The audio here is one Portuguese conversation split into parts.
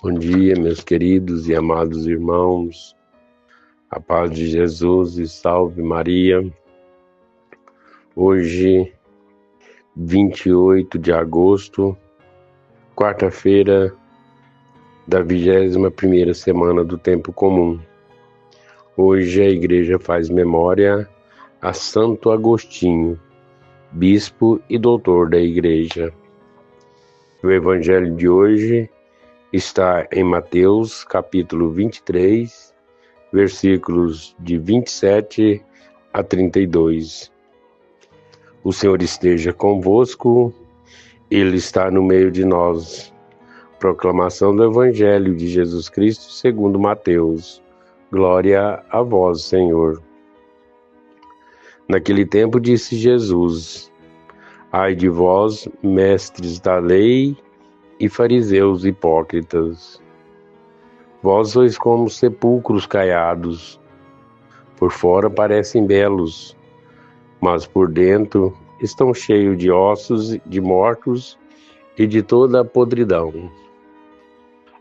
Bom dia, meus queridos e amados irmãos, a paz de Jesus e salve Maria. Hoje, 28 de agosto, quarta-feira da 21ª semana do Tempo Comum. Hoje a igreja faz memória a Santo Agostinho, bispo e doutor da igreja. O evangelho de hoje está em Mateus, capítulo 23, versículos de 27 a 32. O Senhor esteja convosco, Ele está no meio de nós. Proclamação do Evangelho de Jesus Cristo segundo Mateus. Glória a vós, Senhor. Naquele tempo disse Jesus: Ai de vós, mestres da lei e fariseus hipócritas, vós sois como sepulcros caiados, por fora parecem belos, mas por dentro estão cheios de ossos de mortos e de toda a podridão.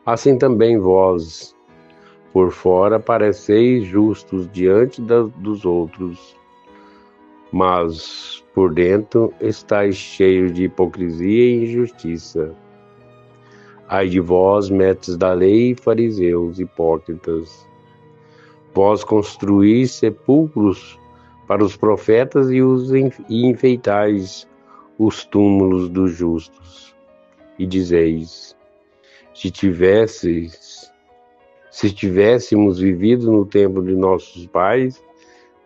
Assim também vós, por fora pareceis justos diante dos outros, mas por dentro estáis cheios de hipocrisia e injustiça. Ai de vós, mestres da lei e fariseus hipócritas, vós construís sepulcros para os profetas e enfeitais os túmulos dos justos. E dizeis: se tivéssemos vivido no tempo de nossos pais,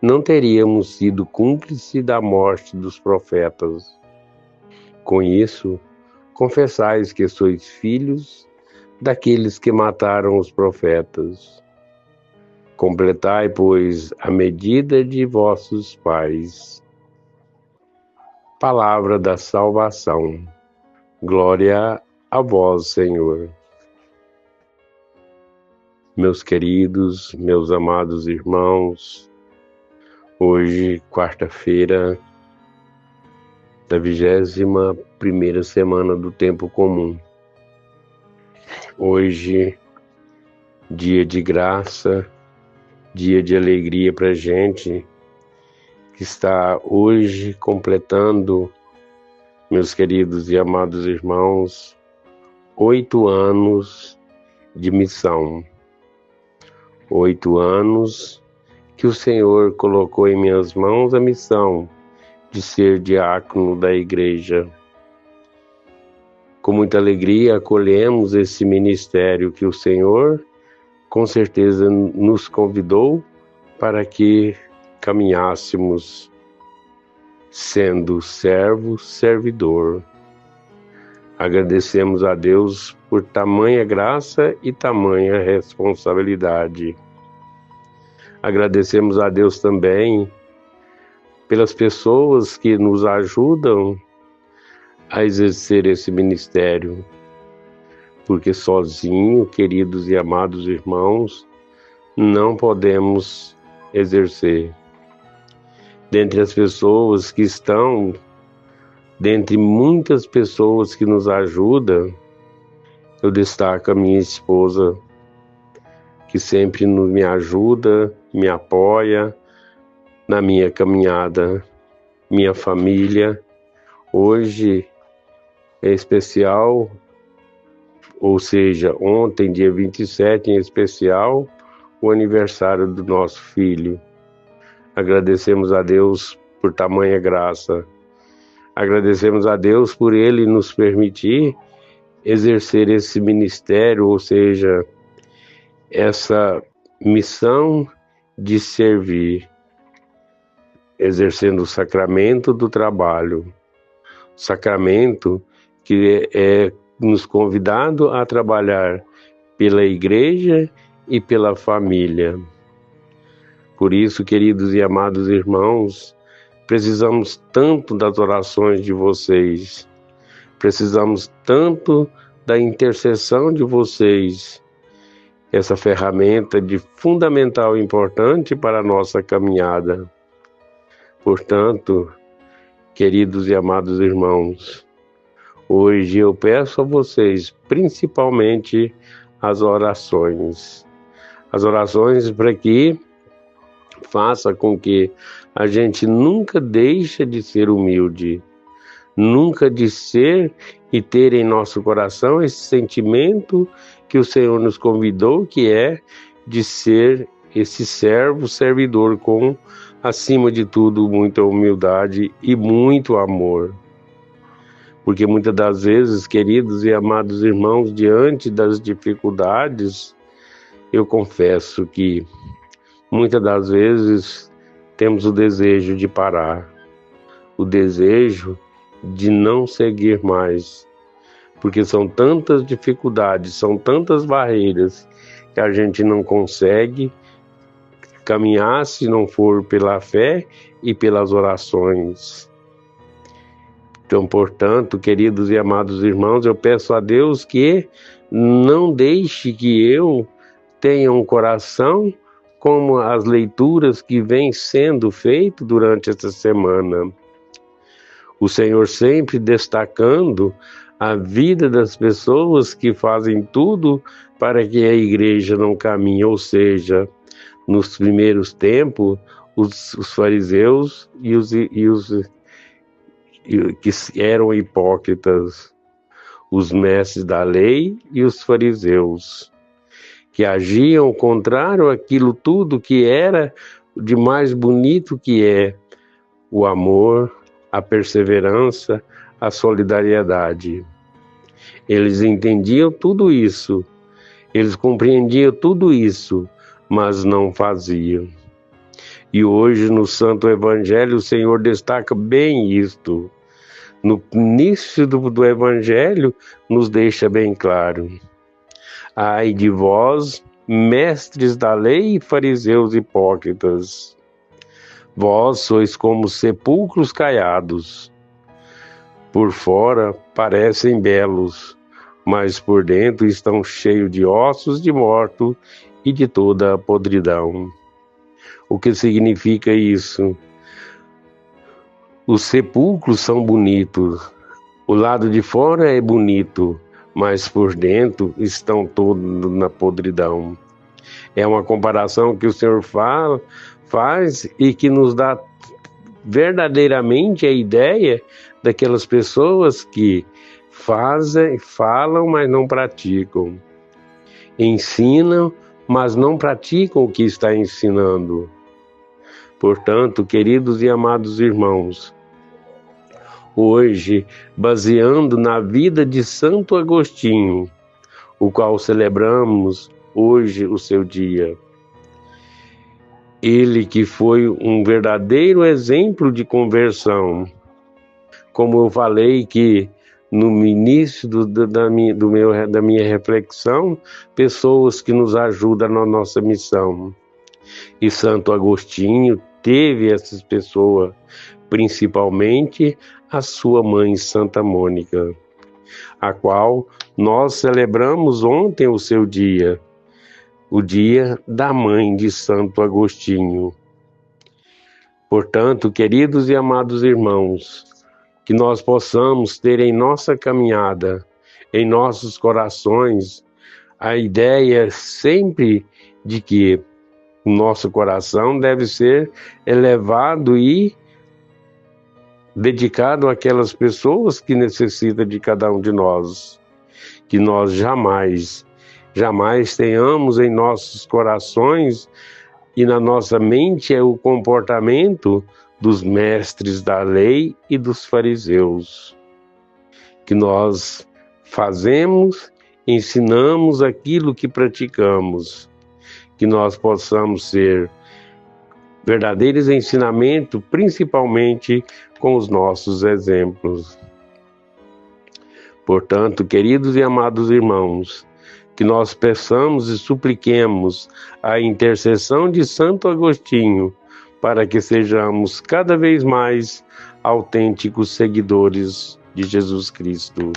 não teríamos sido cúmplices da morte dos profetas. Com isso, confessais que sois filhos daqueles que mataram os profetas. Completai, pois, a medida de vossos pais. Palavra da salvação. Glória a vós, Senhor. Meus queridos, meus amados irmãos, hoje, quarta-feira da 21ª semana do Tempo Comum. Hoje, dia de graça, dia de alegria para a gente, que está hoje completando, meus queridos e amados irmãos, 8 anos de missão. 8 anos que o Senhor colocou em minhas mãos a missão de ser diácono da igreja. Com muita alegria acolhemos esse ministério que o Senhor com certeza nos convidou para que caminhássemos sendo servo, servidor. Agradecemos a Deus por tamanha graça e tamanha responsabilidade. Agradecemos a Deus também pelas pessoas que nos ajudam a exercer esse ministério, porque sozinho, queridos e amados irmãos, não podemos exercer. Dentre as pessoas que estão, dentre muitas pessoas que nos ajudam, eu destaco a minha esposa, que sempre me ajuda, me apoia na minha caminhada, minha família. Hoje é especial, ou seja, ontem, dia 27, em especial, o aniversário do nosso filho. Agradecemos a Deus por tamanha graça. Agradecemos a Deus por Ele nos permitir exercer esse ministério, ou seja, essa missão de servir, exercendo o sacramento do trabalho. Sacramento que é nos convidado a trabalhar pela igreja e pela família. Por isso, queridos e amados irmãos, precisamos tanto das orações de vocês, precisamos tanto da intercessão de vocês, essa ferramenta de fundamental importante para a nossa caminhada. Portanto, queridos e amados irmãos, hoje eu peço a vocês, principalmente as orações. As orações para que faça com que a gente nunca deixe de ser humilde, nunca de ser e ter em nosso coração esse sentimento que o Senhor nos convidou, que é de ser esse servo, servidor com, acima de tudo, muita humildade e muito amor. Porque muitas das vezes, queridos e amados irmãos, diante das dificuldades, eu confesso que muitas das vezes temos o desejo de parar, o desejo de não seguir mais, porque são tantas dificuldades, são tantas barreiras que a gente não consegue caminhar se não for pela fé e pelas orações. Então, portanto, queridos e amados irmãos, eu peço a Deus que não deixe que eu tenha um coração como as leituras que vêm sendo feitas durante esta semana. O Senhor sempre destacando a vida das pessoas que fazem tudo para que a igreja não caminhe, ou seja, nos primeiros tempos, os fariseus e os que eram hipócritas, os mestres da lei e os fariseus, que agiam contrário àquilo tudo que era de mais bonito, que é o amor, a perseverança, a solidariedade. Eles entendiam tudo isso, eles compreendiam tudo isso, mas não faziam. E hoje no Santo Evangelho o Senhor destaca bem isto. No início do Evangelho nos deixa bem claro: ai de vós, mestres da lei e fariseus hipócritas, vós sois como sepulcros caiados. Por fora parecem belos, mas por dentro estão cheios de ossos de mortos e de toda a podridão. O que significa isso? Os sepulcros são bonitos, o lado de fora é bonito, mas por dentro estão todos na podridão. É uma comparação que o Senhor faz e que nos dá verdadeiramente a ideia daquelas pessoas que falam, mas não praticam. Ensinam, mas não praticam o que está ensinando. Portanto, queridos e amados irmãos, hoje, baseando na vida de Santo Agostinho, o qual celebramos hoje o seu dia, ele que foi um verdadeiro exemplo de conversão, como eu falei que no início da minha reflexão, pessoas que nos ajudam na nossa missão. E Santo Agostinho teve essas pessoas, principalmente a sua mãe Santa Mônica, a qual nós celebramos ontem o seu dia, o dia da mãe de Santo Agostinho. Portanto, queridos e amados irmãos, que nós possamos ter em nossa caminhada, em nossos corações, a ideia sempre de que o nosso coração deve ser elevado e dedicado àquelas pessoas que necessitam de cada um de nós. Que nós jamais tenhamos em nossos corações e na nossa mente o comportamento dos mestres da lei e dos fariseus. Que nós fazemos, ensinamos aquilo que praticamos. Que nós possamos ser verdadeiros ensinamentos, principalmente com os nossos exemplos. Portanto, queridos e amados irmãos, que nós peçamos e supliquemos a intercessão de Santo Agostinho para que sejamos cada vez mais autênticos seguidores de Jesus Cristo.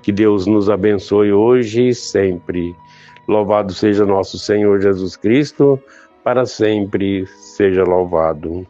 Que Deus nos abençoe hoje e sempre. Louvado seja nosso Senhor Jesus Cristo, para sempre seja louvado.